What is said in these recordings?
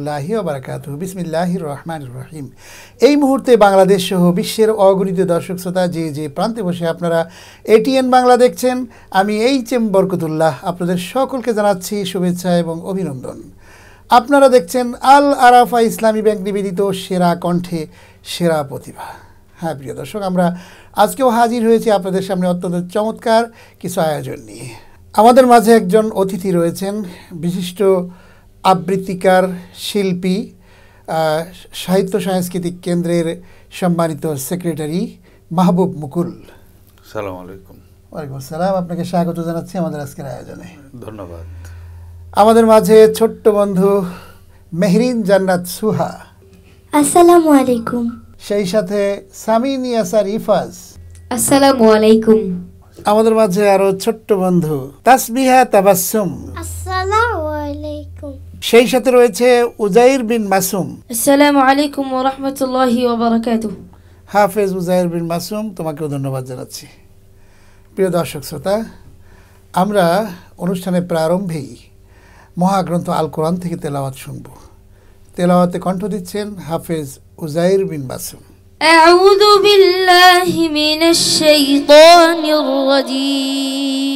লাহি ওয়া বারাকাতুহু। বিসমিল্লাহির রহমানির রহিম। এই মুহূর্তে বাংলাদেশ সহ বিশ্বের অগণিত দর্শক শ্রোতা যে প্রান্তে বসে আপনারা এটিএন বাংলা দেখছেন, আমি এইচ.এম. বরকতুল্লাহ আপনাদের সকলকে জানাচ্ছি শুভেচ্ছা এবং অভিনন্দন। আপনারা দেখছেন আল আরাফা ইসলামী ব্যাংক নিবেদিত সেরা কণ্ঠে সেরা প্রতিভা। হ্যাঁ প্রিয় দর্শক, আমরা আজকেও হাজির হয়েছি আপনাদের সামনে অত্যন্ত চমৎকার কিছু আয়োজন নিয়ে। আমাদের মাঝে একজন অতিথি রয়েছেন, বিশিষ্ট আবৃত্তিকার, শিল্পী, সাহিত্য সাংস্কৃতিক কেন্দ্রের সম্মানিত সেক্রেটারি মাহবুব মুকুল। সালাম আলাইকুম। ওয়ালাইকুম আসসালাম, আপনাকে স্বাগত জানাচ্ছি আমাদের আজকের আয়োজনে। ধন্যবাদ। আমাদের মাঝে ছোট্ট বন্ধু মেহরিন জান্নাত সুহা। আসসালামু আলাইকুম। সেই সাথে সামিন ইয়াসার ইফাজ। আসসালামু আলাইকুম। আমাদের মাঝে আরো ছোট্ট বন্ধু তাসবিহা তাবাসসুম। আসসালামু আলাইকুম। সেই সাথে রয়েছে উজাইর বিন মাসুম। আসসালামু আলাইকুম ওয়া রাহমাতুল্লাহি ওয়া বারাকাতুহু। হাফেজ উজাইর বিন মাসুম, তোমাকেও ধন্যবাদ জানাচ্ছি। প্রিয় দর্শক শ্রোতা, আমরা অনুষ্ঠানের প্রারম্ভেই মহাগ্রন্থ আল কোরআন থেকে তেলাওয়াত শুনব। তেলাওয়াতে কণ্ঠ দিচ্ছেন হাফেজ উজাইর বিন মাসুম। আউযু বিল্লাহি মিনাশ শাইতানির রাজীম।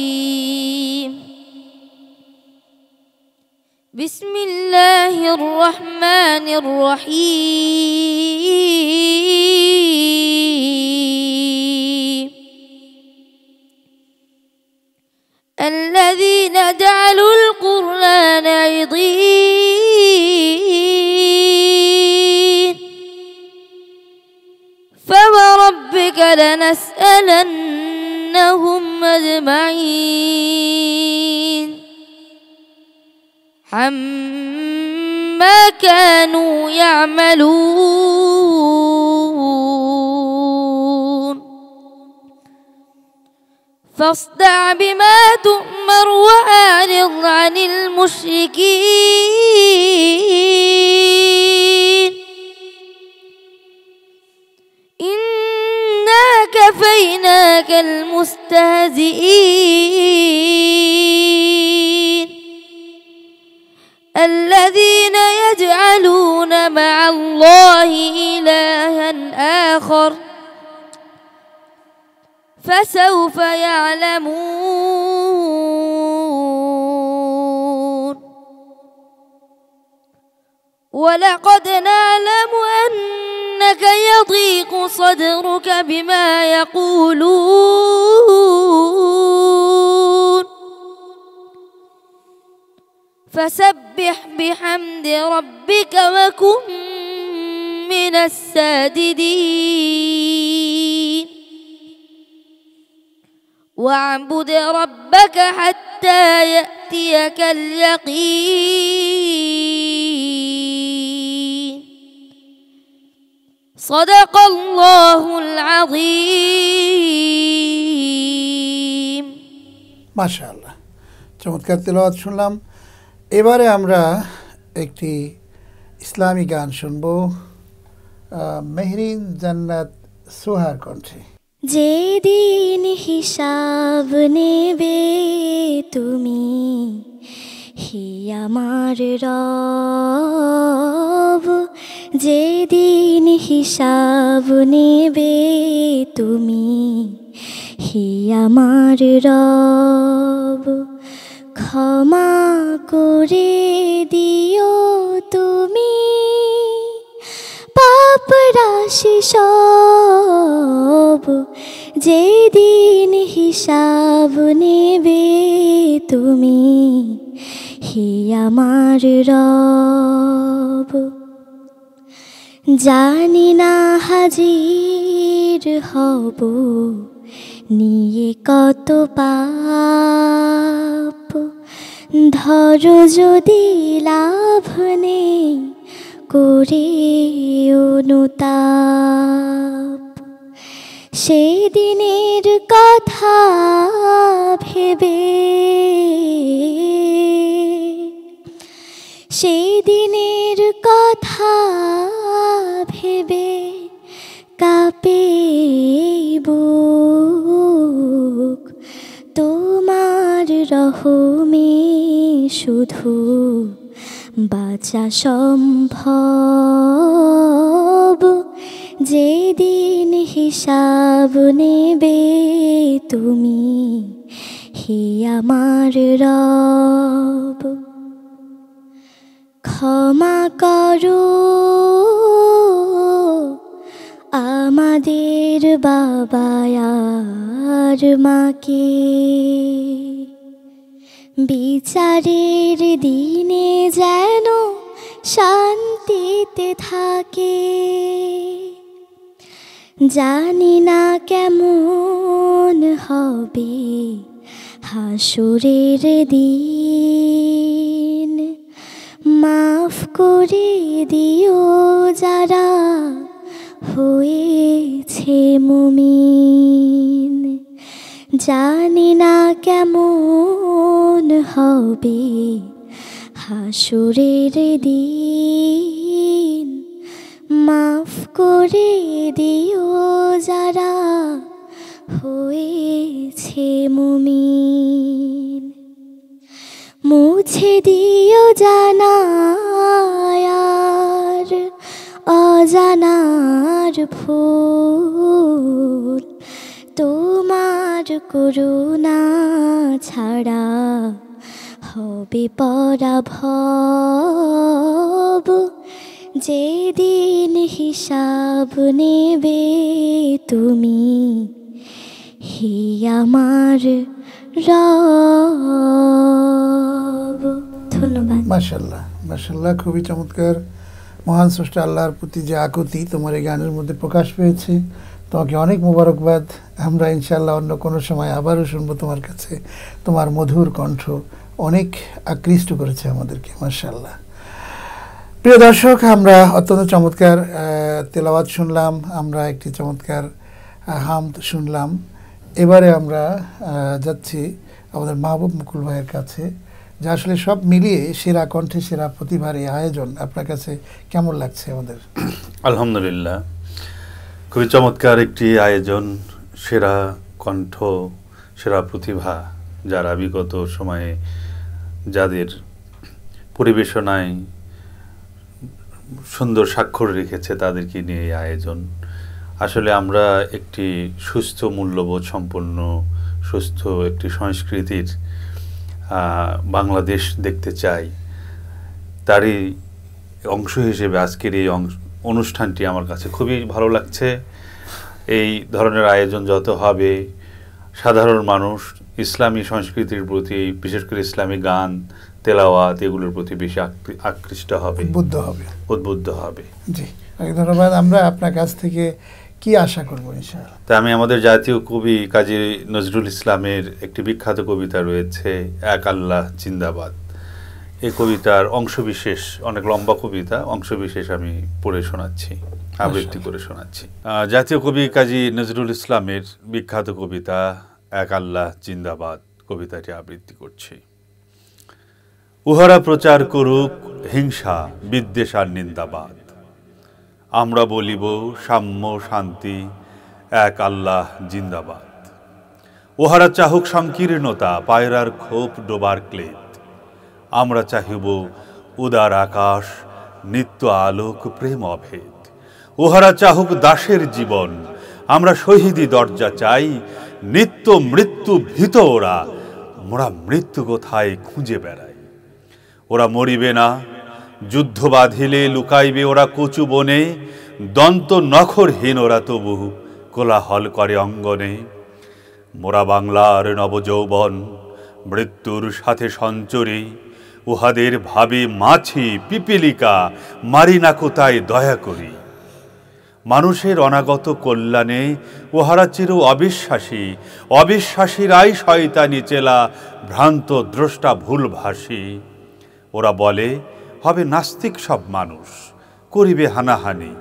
বিসমিল্লাহির রহমানির রহিম। الذين جعلوا القرآن عضين فوربك لنسألنهم أجمعين عما كانوا يعملون فاصدع بما تؤمر وأعرض عن المشركين إنا كفيناك المستهزئين الذين يجعلون مع الله إلها آخر فسوف يعلمون ولقد نعلم أنك يضيق صدرك بما يقولون فسبح بحمد ربك وكن من الساجدين واعبد ربك حتى يأتيك اليقين صدق الله العظيم। মাশাআল্লাহ, চমৎকার তেলাওয়াত শুনলাম। এবারে আমরা একটি ইসলামী গান শুনব মেহরিন জান্নাত সুহার কণ্ঠে। যেদিন হিসাব নেবে তুমি হি আমার রব, যেদিন হিসাব নেবে তুমি হি আমার রব, ক্ষমা করে দিও তুমি পাপ রাশি সব, যেদিন হিসাব নেবে তুমি হি আমার রব। জানি না হাজির হব নিয়ে কত পাপ, ধরো যদি লাভ নেই করে অনুতাপ, সেদিনের কথা ভেবে সেদিনের কথা ভেবে কাঁপে বুক, তোমার রহমে শুধু বাঁচা সম্ভব যেদিন হিসাব নেবে তুমি, হে আমার রব। ক্ষমা করো আমাদের বাবা আর মাকে, বিচারের দিনে যেন শান্তিতে থাকে। জানি না কেমন হবে হাসরের দিন, মাফ করে দিও যারা হয়েছে মুমিন। জানি না কেমন হবে হাসরের দিন, মাফ করে দিও যারা হয়েছে মুমিন। মুছে দিও জানার অজানার ভুল, তোমার করুণা ছাড়া হবে পরাভব। যেদিন হিসাব নেবে তুমি, হে আমার রব। ধন্যবাদ। মাশাআল্লাহ, মাশাআল্লাহ, খুবই চমৎকার। মহান স্রষ্টা আল্লাহর প্রতি যে আকুতি তোমার এই গানের মধ্যে প্রকাশ পেয়েছে, তোমাকে অনেক মোবারকবাদ। আমরা ইনশাআল্লাহ অন্য কোনো সময় আবারও শুনবো তোমার কাছে। তোমার মধুর কণ্ঠ অনেক আকৃষ্ট করেছে আমাদেরকে, মাশাআল্লাহ। প্রিয় দর্শক, আমরা অত্যন্ত চমৎকার তেলাওয়াত শুনলাম, আমরা একটি চমৎকার হামদ শুনলাম। এবারে আমরা যাচ্ছি আমাদের মাহবুব মুকুল ভাইয়ের কাছে, যা আসলে সব মিলিয়ে সেরা কণ্ঠে সেরা প্রতিভার এই আয়োজন আপনার কাছে কেমন লাগছে আমাদের? আলহামদুলিল্লাহ, খুবই চমৎকার একটি আয়োজন। সেরা কণ্ঠ, সেরা প্রতিভা, যারা বিগত সময়ে যাদের পরিবেশনায় সুন্দর স্বাক্ষর রেখেছে তাদেরকে নিয়ে এই আয়োজন। আসলে আমরা একটি সুস্থ মূল্যবোধ সম্পন্ন সুস্থ একটি সংস্কৃতির বাংলাদেশ দেখতে চাই। তারই অংশ হিসেবে আজকের এই অনুষ্ঠানটি আমার কাছে খুবই ভালো লাগছে। এই ধরনের আয়োজন যত হবে, সাধারণ মানুষ ইসলামী সংস্কৃতির প্রতি, বিশেষ করে ইসলামী গান, তেলাওয়াত, এগুলোর প্রতি বেশি আকৃষ্ট হবে, উদ্বুদ্ধ হবে। জি, ধন্যবাদ। আমরা আপনার কাছ থেকে কি আশা করবো ইনশাআল্লাহ? তা আমি আমাদের জাতীয় কবি কাজী নজরুল ইসলামের একটি বিখ্যাত কবিতা রয়েছে, এক আল্লাহ জিন্দাবাদ। এই কবিতার অংশবিশেষ, অনেক লম্বা কবিতা, অংশবিশেষ আমি পড়ে শোনাচ্ছি, আবৃত্তি করে শোনাচ্ছি। জাতীয় কবি কাজী নজরুল ইসলামের বিখ্যাত কবিতা এক আল্লাহ জিন্দাবাদ, কবিতাটি আবৃত্তি করছি। উহারা প্রচার করুক হিংসা, বিদ্বেষ আর নিন্দাবাদ, আমরা বলিব সাম্য শান্তি, এক আল্লাহ জিন্দাবাদ। উহারা চাহুক সংকীর্ণতা, পায়রার খোপ ডোবার ক্লেদ, আমরা চাহিব উদার আকাশ, নিত্য আলোক, প্রেম অভেদ। উহারা চাহুক দাসের জীবন, আমরা শহীদি দরজা চাই, নিত্য মৃত্যু ভীত ওরা, মোরা মৃত্যু কোথায় খুঁজে বেড়াই। ওরা মরিবে না, যুদ্ধ বাঁধিলে লুকাইবে ওরা কচু বনে, দন্ত নখরহীন ওরা তবু কোলাহল করে অঙ্গনে। মোরা বাংলার নবযৌবন, মৃত্যুর সাথে সঞ্চরী, উহাদের ভাবে মাছি পিপিলিকা, মারি না কোথায় দয়া করি। মানুষের অনাগত কল্যাণে উহারা চির অবিশ্বাসী, অবিশ্বাসীরাই শয়তানি চেলা, ভ্রান্ত দ্রষ্টা ভুলভাষী। ওরা বলে হবে নাস্তিক সব মানুষ, করিবে হানাহানি,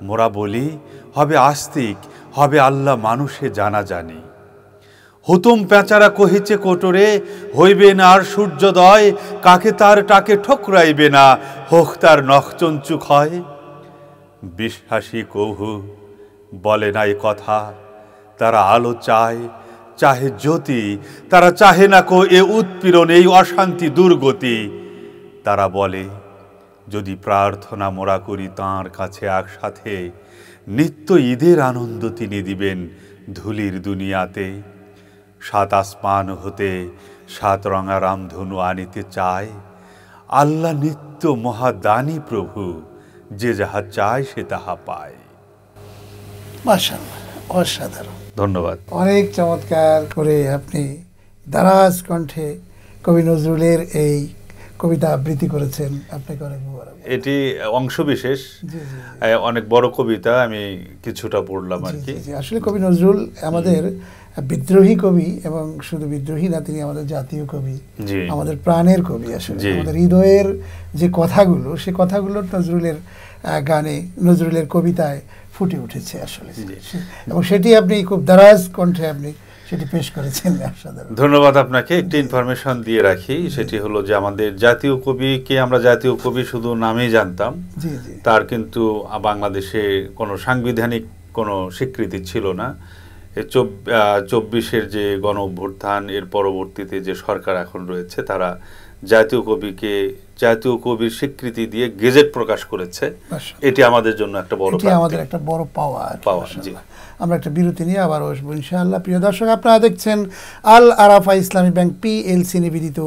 মোরা বলি হবে আস্তিক, হবে আল্লাহ মানুষে জানাজানি। হুতুম পেঁচারা কহিছে কোটরে, হইবে না আর সূর্যোদয়, কাকে তার টাকে ঠোকরাইবে না, হোক তার নখচঞ্চু ক্ষয়। বিশ্বাসী কহু বলে নাই কথা, তারা আলো চায়, চাহে জ্যোতি, তারা চাহে না কো এ উৎপীড়ন, এই অশান্তি দুর্গতি। তারা বলে যদি প্রার্থনা মোরা করি তাঁর কাছে একসাথে, নিত্য ঈদের আনন্দ তিনি দিবেন ধুলির দুনিয়াতে। সাত আসমান হতে সাত রঙা রামধনু আনিতে চায়, আল্লাহ নিত্য মহাদানী প্রভু, যে যাহা চায় সে তাহা পায়। মাশাআল্লাহ, অসাধারণ। ধন্যবাদ। অনেক চমৎকার করে আপনি দারাজ কণ্ঠে কবি নজরুলের এই কবিতা আবৃত্তি করেছেন, আপনাকে অনেক মোবারক। এটি অংশবিশেষ, জি, জি, অনেক বড় কবিতা, আমি কিছুটা পড়লাম আর কি। আসলে কবি নজরুল আমাদের বিদ্রোহী কবি, এবং শুধু বিদ্রোহী না, তিনি আমাদের জাতীয় কবি, আমাদের প্রাণের কবি। আসলে আমাদের হৃদয়ের যে কথাগুলো, সে কথাগুলো নজরুলের গানে, নজরুলের কবিতায় ফুটে উঠেছে আসলে, এবং সেটি আপনি খুব দারাজ কণ্ঠে আপনি সেটি পেশ করেছেন। ধন্যবাদ আপনাকে। একটি ইনফরমেশন দিয়ে রাখি, সেটি হলো যে আমাদের জাতীয় কবিকে আমরা জাতীয় কবি শুধু নামেই জানতাম, তার কিন্তু বাংলাদেশে কোনো সাংবিধানিক কোনো স্বীকৃতি ছিল না। 24-এর যে গণ অভ্যুত্থান, এর পরবর্তীতে যে সরকার এখন রয়েছে, তারা জাতীয় কবিকে জাতীয় কবির স্বীকৃতি দিয়ে গেজেট প্রকাশ করেছে। এটি আমাদের জন্য একটা বড়, আমাদের একটা বড় পাওয়া। আমরা একটা বিরতি নিয়ে আবার আসবো ইনশাআল্লাহ। প্রিয় দর্শক, আপনারা দেখছেন আল আরাফা ইসলামী ব্যাংক PLC নিবেদিত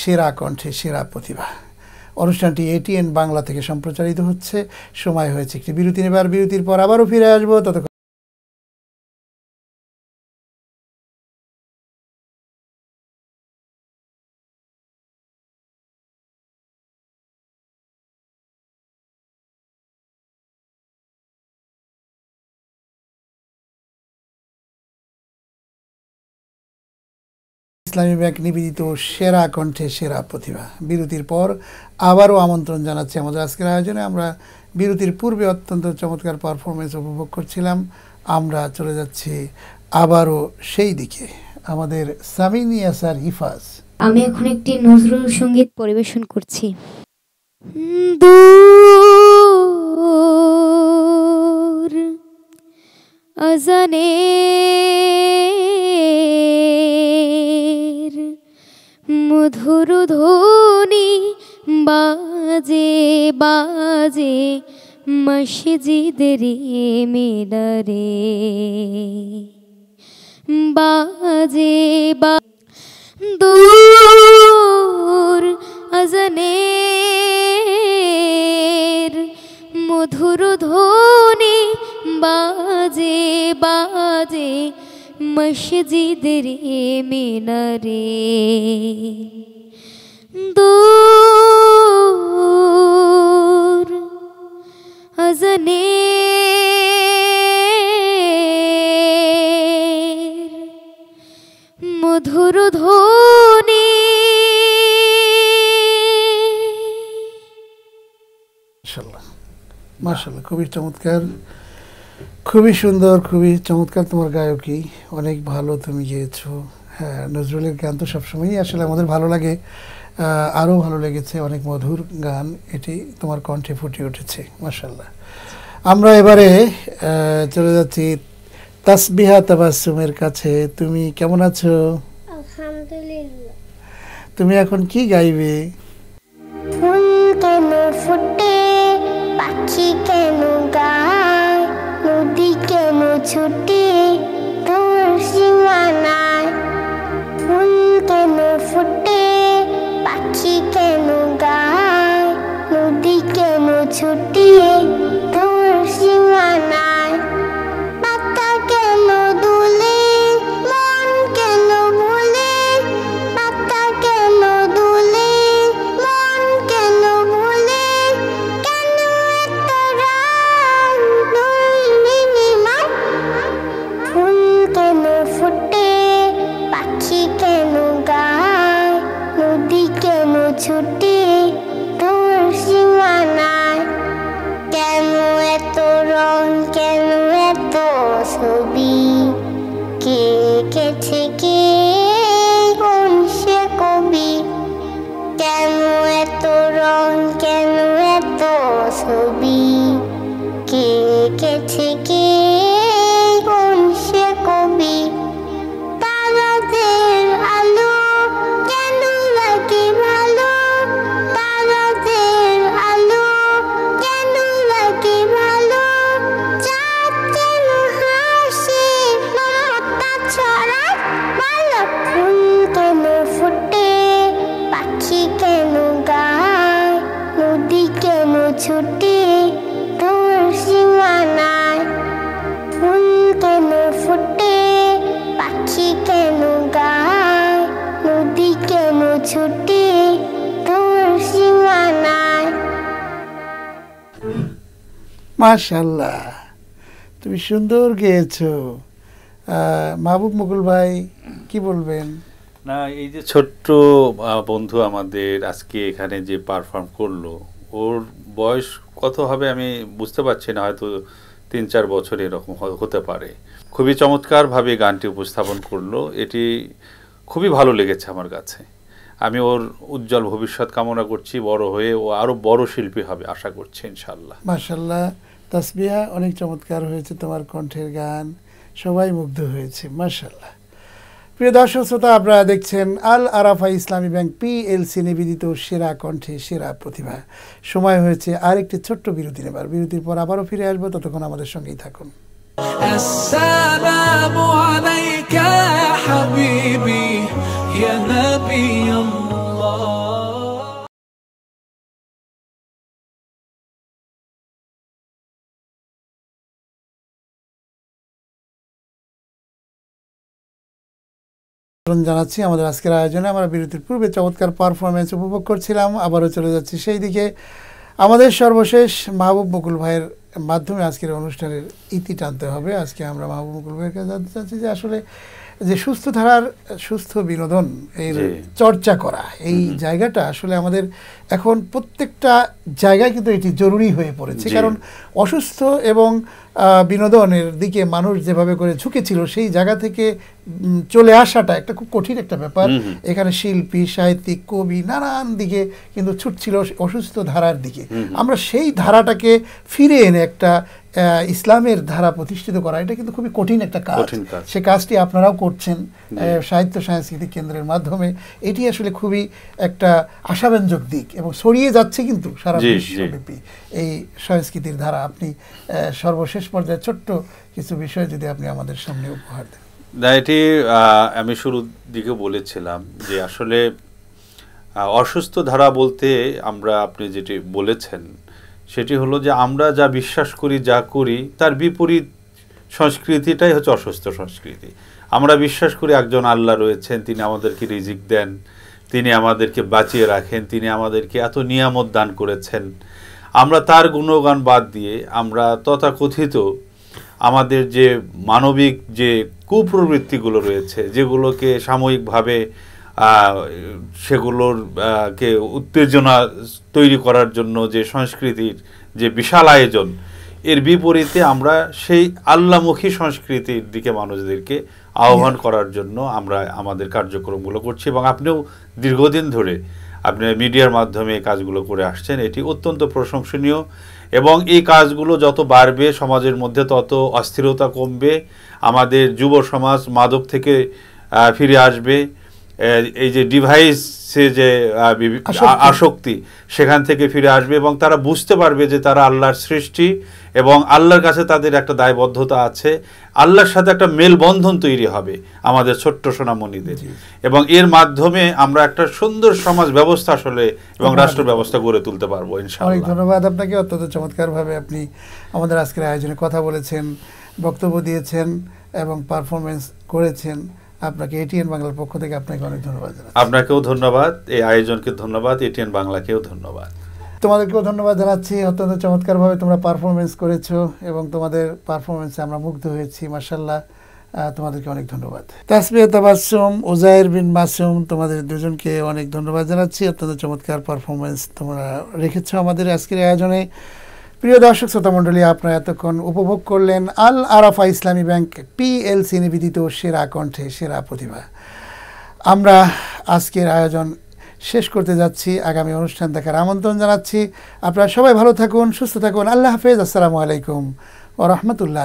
সেরা কণ্ঠে সেরা প্রতিভা। অনুষ্ঠানটি ATN বাংলা থেকে সম্প্রচারিত হচ্ছে। সময় হয়েছে একটি বিরতি নেবার। বিরতির পর আবারও ফিরে আসবো। ততক্ষণ ইসলামী ব্যাংক নিবেদিত সেরা কণ্ঠে সেরা প্রতিভা। বিরতির পর আবারও আমন্ত্রণ জানাচ্ছি আমাদের আজকের আয়োজনে। আমরা বিরতির পূর্বে অত্যন্ত চমৎকার পারফরমেন্স উপভোগ করছিলাম। আমরা চলে যাচ্ছি আবারও সেই দিকে। আমাদের সামিনিয়া স্যার হিফাজ, আমি এখন একটি নজরুল সঙ্গীত পরিবেশন করছি। দূর আজানে মধুর ধ্বনি বাজে বাজে মসজিদের মিনারে, বাজে দূর আজানের মধুর ধ্বনি বাজে বাজে মসজিদের মিনারে, দূর আজানের মধুর ধ্বনি। মাশাআল্লাহ, খুবই চমৎকার, খুবই সুন্দর, খুবই চমৎকার তোমার গায়কী। অনেক ভালো তুমি গেয়েছো। হ্যাঁ, নজরুলের গান তো সবসময়ই আসলে আমাদের ভালো লাগে। আরও ভালো লেগেছে, অনেক মধুর গান, এটি তোমার কণ্ঠে ফুটে উঠেছে। মাশাআল্লাহ। আমরা এবারে চলে যাচ্ছি তাসবিহা তাবাসসুমের কাছে। তুমি কেমন আছো? আলহামদুলিল্লাহ। তুমি এখন কি গাইবে? ফুল কেন ফুটে, পাখি কেন গায়, নদী কেন ছুটে তোর সীমানায়। ফুল কেন ফুটে, পাখি কেন গায়, নদী কেন ছুটে তোর সীমানায়। পাতা কেন দুলে, মন কেন ভুলে, পাতা কেন দুলে, মন কেন ভুলে, কেন এত রাগ নীলিমায়। ফুল কেন ফুটে, পাখি কেন গায়, নদী কেন ছুটে তোর সীমানায়। কেন এত রং, কেন এত ছবি, কে এঁকেছে কে, কোন সে কবি। কেন এত রং, কেন এত ছবি, কে এঁকেছে কে, কোন সে কবি। তারাদের আলো কেন লাগে ভালো, তারাদের আলো ছুটে তোর সীমানায় ফুল কেন ফুটে পাখি কেন গায় নদী কেন ছুটে তোর সীমানায়। মাশাআল্লাহ, তুমি সুন্দর গেয়েছো। মাহবুব মুকুল ভাই কি বলবেন? না, এই যে ছোট্ট বন্ধু আমাদের আজকে এখানে যে পারফর্ম করলো, ওর বয়স কত হবে আমি বুঝতে পারছি না, হয়তো 3-4 বছর এরকম হতে পারে। খুবই চমৎকারভাবে গানটি উপস্থাপন করলো, এটি খুবই ভালো লেগেছে আমার কাছে। আমি ওর উজ্জ্বল ভবিষ্যৎ কামনা করছি, বড় হয়ে ও আরও বড় শিল্পী হবে আশা করছি ইনশাআল্লাহ। মাশাআল্লাহ, তাসবিহা অনেক চমৎকার হয়েছে, তোমার কণ্ঠের গান সবাই মুগ্ধ হয়েছে মাশাআল্লাহ। প্রিয় দর্শক শ্রোতা, আপনারা দেখছেন আল আরাফা ইসলামী ব্যাংক পিএলসি নিবেদিত সেরা কণ্ঠে সেরা প্রতিভা। সময় হয়েছে আরেকটি ছোট্ট বিরতি নেবার। বিরতির পর আবারও ফিরে আসবো, ততক্ষণ আমাদের সঙ্গেই থাকুন। আসসালামু আলাইকা ইয়া হাবিবি ইয়া নবী আল্লাহ। জানাচ্ছি আমাদের আজকের আয়োজনে আমরা বিরতির পূর্বে চমৎকার পারফরমেন্স উপভোগ করছিলাম, আবারও চলে যাচ্ছি সেই দিকে। আমাদের সর্বশেষ মাহবুব মুকুল ভাইয়ের মাধ্যমে আজকের অনুষ্ঠানের ইতি টানতে হবে। আজকে আমরা মাহবুব মুকুল ভাইয়ের কাছে জানতে চাচ্ছি যে আসলে যে সুস্থ ধারার সুস্থ বিনোদন এর চর্চা করা, এই জায়গাটা আসলে আমাদের এখন প্রত্যেকটা জায়গায় কিন্তু এটি জরুরি হয়ে পড়েছে। কারণ অসুস্থ এবং বিনোদনের দিকে মানুষ যেভাবে করে ঝুঁকেছিল, সেই জায়গা থেকে চলে আসাটা একটা খুব কঠিন একটা ব্যাপার। এখানে শিল্পী, সাহিত্যিক, কবি নানান দিকে কিন্তু ছুটছিল অসুস্থ ধারার দিকে। আমরা সেই ধারাটাকে ফিরে এনে একটা ইসলামের ধারা প্রতিষ্ঠিত করা, এটা কিন্তু খুবই কঠিন একটা কাজ। সে কাজটি আপনারাও করছেন সাহিত্য সাংস্কৃতিক কেন্দ্রের মাধ্যমে। এটি আসলে খুবই একটা আশাব্যঞ্জক দিক এবং ছড়িয়ে যাচ্ছে কিন্তু সারা বিশ্বব্যাপী এই সংস্কৃতির ধারা। আপনি সর্বশেষ পর্যায়ে ছোট্ট কিছু বিষয় যদি আপনি আমাদের সামনে উপহার দেন। না, এটি আমি শুরুর দিকে বলেছিলাম যে আসলে অসুস্থ ধারা বলতে আমরা, আপনি যেটি বলেছেন সেটি হলো যে আমরা যা বিশ্বাস করি, যা করি তার বিপরীত সংস্কৃতিটাই হচ্ছে অসুস্থ সংস্কৃতি। আমরা বিশ্বাস করি একজন আল্লাহ রয়েছেন, তিনি আমাদেরকে রিজিক দেন, তিনি আমাদেরকে বাঁচিয়ে রাখেন, তিনি আমাদেরকে এত নিয়ামত দান করেছেন। আমরা তার গুণগান বাদ দিয়ে আমরা তথাকথিত আমাদের যে মানবিক যে কুপ্রবৃত্তিগুলো রয়েছে, যেগুলোকে সাময়িকভাবে সেগুলোর কে উত্তেজনা তৈরি করার জন্য যে সংস্কৃতির যে বিশাল আয়োজন, এর বিপরীতে আমরা সেই আল্লাহমুখী সংস্কৃতির দিকে মানুষদেরকে আহ্বান করার জন্য আমরা আমাদের কার্যক্রমগুলো করছি। এবং আপনিও দীর্ঘদিন ধরে আপনি মিডিয়ার মাধ্যমে এই কাজগুলো করে আসছেন, এটি অত্যন্ত প্রশংসনীয়। এবং এই কাজগুলো যত বাড়বে সমাজের মধ্যে তত অস্থিরতা কমবে, আমাদের যুব সমাজ মাদক থেকে ফিরে আসবে, এই যে ডিভাইসে যে আসক্তি সেখান থেকে ফিরে আসবে, এবং তারা বুঝতে পারবে যে তারা আল্লাহর সৃষ্টি এবং আল্লাহর কাছে তাদের একটা দায়বদ্ধতা আছে। আল্লাহর সাথে একটা মেলবন্ধন তৈরি হবে আমাদের ছোট্ট সোনামণিদের, এবং এর মাধ্যমে আমরা একটা সুন্দর সমাজ ব্যবস্থা আসলে এবং রাষ্ট্র ব্যবস্থা গড়ে তুলতে পারবো ইনশাআল্লাহ। অনেক ধন্যবাদ আপনাকে। অত্যন্ত চমৎকারভাবে আপনি আমাদের আজকের আয়োজনে কথা বলেছেন, বক্তব্য দিয়েছেন এবং পারফরমেন্স করেছেন। আপনাকে এটিএন বাংলার পক্ষ থেকে আপনাকে অনেক ধন্যবাদ জানাচ্ছি। আপনাকেও ধন্যবাদ, এই আয়োজনকে ধন্যবাদ, এটিএন বাংলাকেও ধন্যবাদ। তোমাদেরকেও ধন্যবাদ জানাচ্ছি। অত্যন্ত চমৎকারভাবে তোমরা পারফরমেন্স করেছো এবং তোমাদের পারফরমেন্সে আমরা মুগ্ধ হয়েছি মাশাআল্লাহ। তোমাদেরকে অনেক ধন্যবাদ। তাসবিয়া তাবাসসুম, উজাইর বিন মাসুম, তোমাদের দুজনকে অনেক ধন্যবাদ জানাচ্ছি। অত্যন্ত চমৎকার পারফরমেন্স তোমরা রেখেছো আমাদের আজকের আয়োজনে। প্রিয় দর্শক শ্রোতা মণ্ডলী, আপনারা এতক্ষণ উপভোগ করলেন আল আরাফা ইসলামী ব্যাংক পিএলসি নিবেদিত সেরা কণ্ঠে সেরা প্রতিভা। আমরা আজকের আয়োজন শেষ করতে যাচ্ছি, আগামী অনুষ্ঠান দেখার আমন্ত্রণ জানাচ্ছি। আপনারা সবাই ভালো থাকুন, সুস্থ থাকুন। আল্লাহ হাফেজ। আসসালামু আলাইকুম ওয়া রাহমাতুল্লাহ।